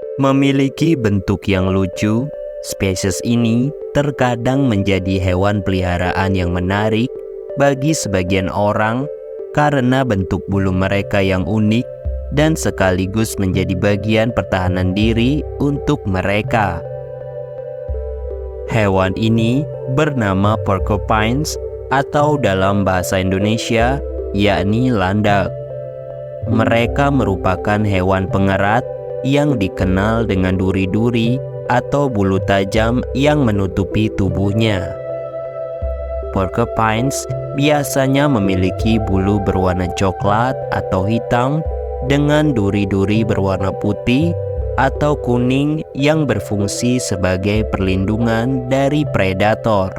Memiliki bentuk yang lucu, spesies ini terkadang menjadi hewan peliharaan yang menarik bagi sebagian orang karena bentuk bulu mereka yang unik dan sekaligus menjadi bagian pertahanan diri untuk mereka. Hewan ini bernama porcupines atau dalam bahasa Indonesia yakni landak. Mereka merupakan hewan pengerat yang dikenal dengan duri-duri atau bulu tajam yang menutupi tubuhnya. Porcupines biasanya memiliki bulu berwarna coklat atau hitam dengan duri-duri berwarna putih atau kuning yang berfungsi sebagai perlindungan dari predator.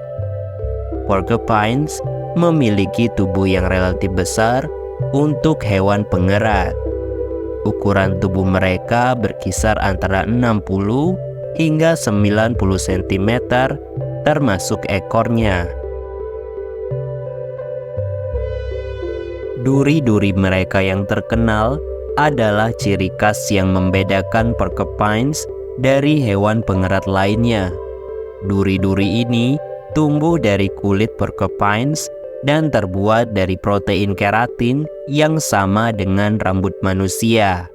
Porcupines memiliki tubuh yang relatif besar untuk hewan pengerat. Ukuran tubuh mereka berkisar antara 60 hingga 90 cm termasuk ekornya. Duri-duri mereka yang terkenal adalah ciri khas yang membedakan porcupines dari hewan pengerat lainnya. Duri-duri ini tumbuh dari kulit porcupines dan terbuat dari protein keratin yang sama dengan rambut manusia.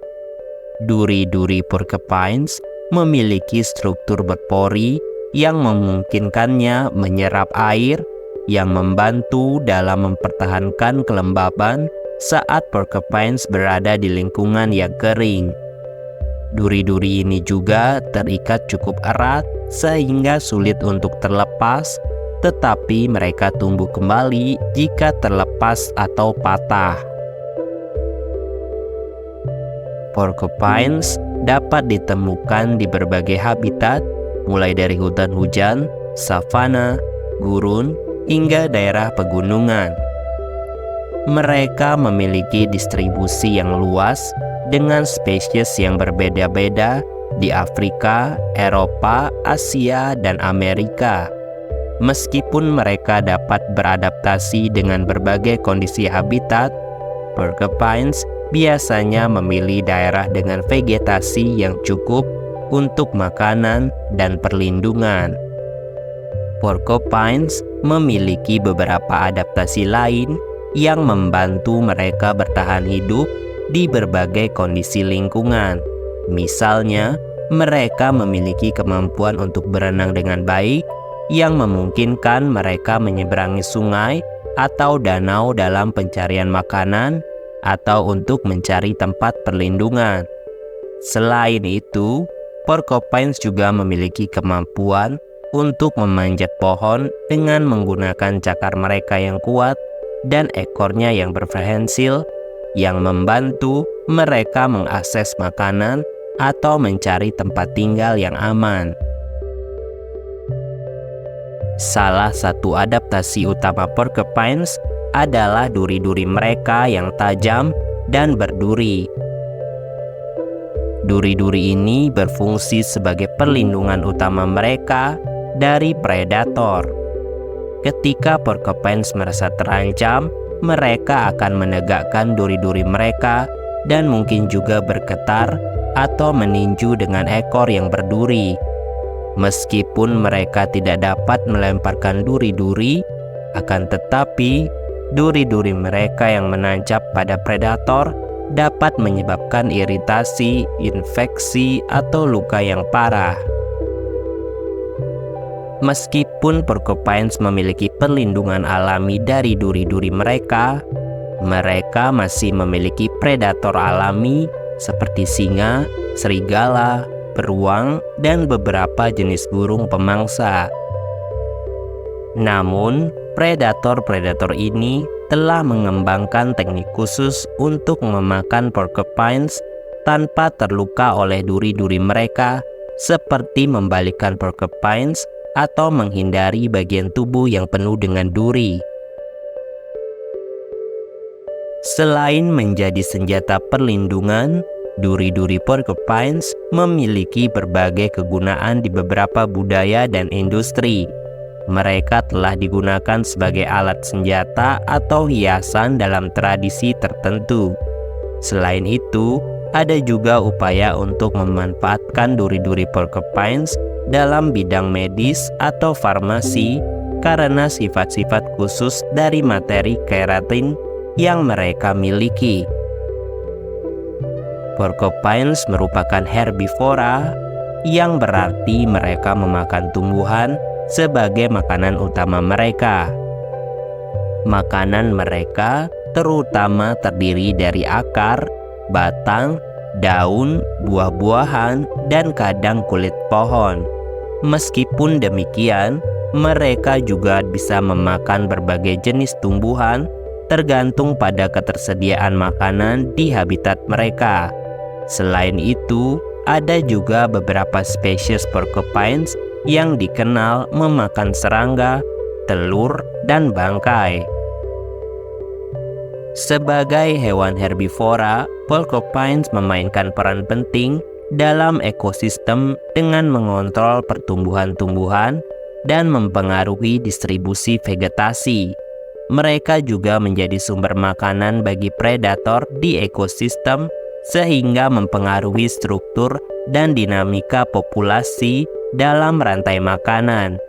Duri-duri porcupines memiliki struktur berpori yang memungkinkannya menyerap air yang membantu dalam mempertahankan kelembaban saat porcupines berada di lingkungan yang kering. Duri-duri ini juga terikat cukup erat sehingga sulit untuk terlepas, tetapi mereka tumbuh kembali jika terlepas atau patah. Porcupines dapat ditemukan di berbagai habitat, mulai dari hutan hujan, savana, gurun, hingga daerah pegunungan. Mereka memiliki distribusi yang luas dengan spesies yang berbeda-beda di Afrika, Eropa, Asia, dan Amerika. Meskipun mereka dapat beradaptasi dengan berbagai kondisi habitat, porcupines biasanya memilih daerah dengan vegetasi yang cukup untuk makanan dan perlindungan. Porcupines memiliki beberapa adaptasi lain yang membantu mereka bertahan hidup di berbagai kondisi lingkungan. Misalnya, mereka memiliki kemampuan untuk berenang dengan baik, yang memungkinkan mereka menyeberangi sungai atau danau dalam pencarian makanan atau untuk mencari tempat perlindungan. Selain itu, porcupines juga memiliki kemampuan untuk memanjat pohon dengan menggunakan cakar mereka yang kuat dan ekornya yang berprehensil yang membantu mereka mengakses makanan atau mencari tempat tinggal yang aman. Salah satu adaptasi utama porcupines adalah duri-duri mereka yang tajam dan berduri. Duri-duri ini berfungsi sebagai perlindungan utama mereka dari predator. Ketika porcupines merasa terancam, mereka akan menegakkan duri-duri mereka dan mungkin juga bergetar atau meninju dengan ekor yang berduri. Meskipun mereka tidak dapat melemparkan duri-duri, akan tetapi duri-duri mereka yang menancap pada predator dapat menyebabkan iritasi, infeksi, atau luka yang parah. Meskipun porcupines memiliki perlindungan alami dari duri-duri mereka, mereka masih memiliki predator alami seperti singa, serigala, beruang, dan beberapa jenis burung pemangsa. Namun, predator-predator ini telah mengembangkan teknik khusus untuk memakan porcupines tanpa terluka oleh duri-duri mereka, seperti membalikkan porcupines atau menghindari bagian tubuh yang penuh dengan duri. Selain menjadi senjata perlindungan, duri-duri porcupines memiliki berbagai kegunaan di beberapa budaya dan industri. Mereka telah digunakan sebagai alat senjata atau hiasan dalam tradisi tertentu. Selain itu, ada juga upaya untuk memanfaatkan duri-duri porcupines dalam bidang medis atau farmasi karena sifat-sifat khusus dari materi keratin yang mereka miliki. Porcupines merupakan herbivora, yang berarti mereka memakan tumbuhan sebagai makanan utama mereka. Makanan mereka terutama terdiri dari akar, batang, daun, buah-buahan, dan kadang kulit pohon. Meskipun demikian, mereka juga bisa memakan berbagai jenis tumbuhan tergantung pada ketersediaan makanan di habitat mereka. Selain itu, ada juga beberapa spesies porcupines yang dikenal memakan serangga, telur, dan bangkai. Sebagai hewan herbivora, porcupines memainkan peran penting dalam ekosistem dengan mengontrol pertumbuhan tumbuhan dan mempengaruhi distribusi vegetasi. Mereka juga menjadi sumber makanan bagi predator di ekosistem sehingga mempengaruhi struktur dan dinamika populasi dalam rantai makanan.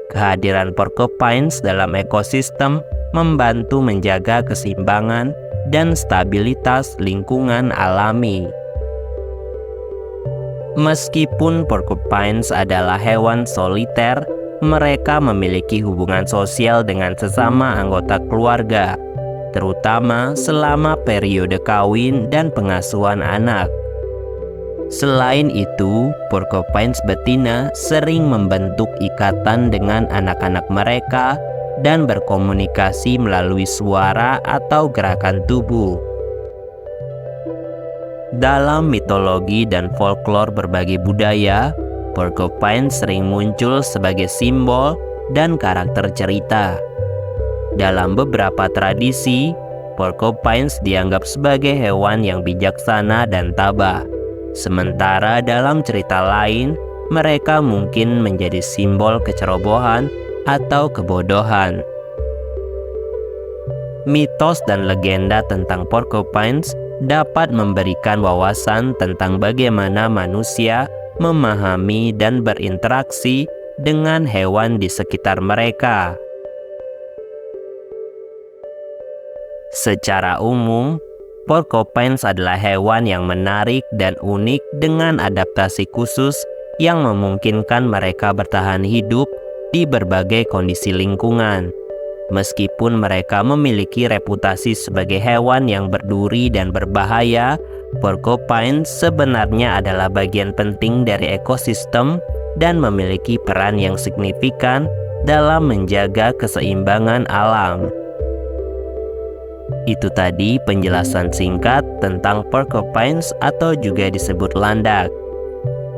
Kehadiran porcupines dalam ekosistem membantu menjaga keseimbangan dan stabilitas lingkungan alami. Meskipun porcupines adalah hewan soliter, mereka memiliki hubungan sosial dengan sesama anggota keluarga, terutama selama periode kawin dan pengasuhan anak. Selain itu, porcupines betina sering membentuk ikatan dengan anak-anak mereka dan berkomunikasi melalui suara atau gerakan tubuh. Dalam mitologi dan folklore berbagai budaya, porcupines sering muncul sebagai simbol dan karakter cerita. Dalam beberapa tradisi, porcupines dianggap sebagai hewan yang bijaksana dan tabah. Sementara dalam cerita lain, mereka mungkin menjadi simbol kecerobohan atau kebodohan. Mitos dan legenda tentang porcupines dapat memberikan wawasan tentang bagaimana manusia memahami dan berinteraksi dengan hewan di sekitar mereka. Secara umum, porcupines adalah hewan yang menarik dan unik dengan adaptasi khusus yang memungkinkan mereka bertahan hidup di berbagai kondisi lingkungan. Meskipun mereka memiliki reputasi sebagai hewan yang berduri dan berbahaya, porcupines sebenarnya adalah bagian penting dari ekosistem dan memiliki peran yang signifikan dalam menjaga keseimbangan alam. Itu tadi penjelasan singkat tentang porcupines atau juga disebut landak.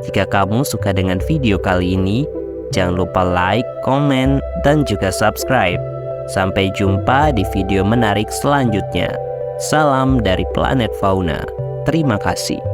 Jika kamu suka dengan video kali ini, jangan lupa like, komen, dan juga subscribe. Sampai jumpa di video menarik selanjutnya. Salam dari Planet Fauna. Terima kasih.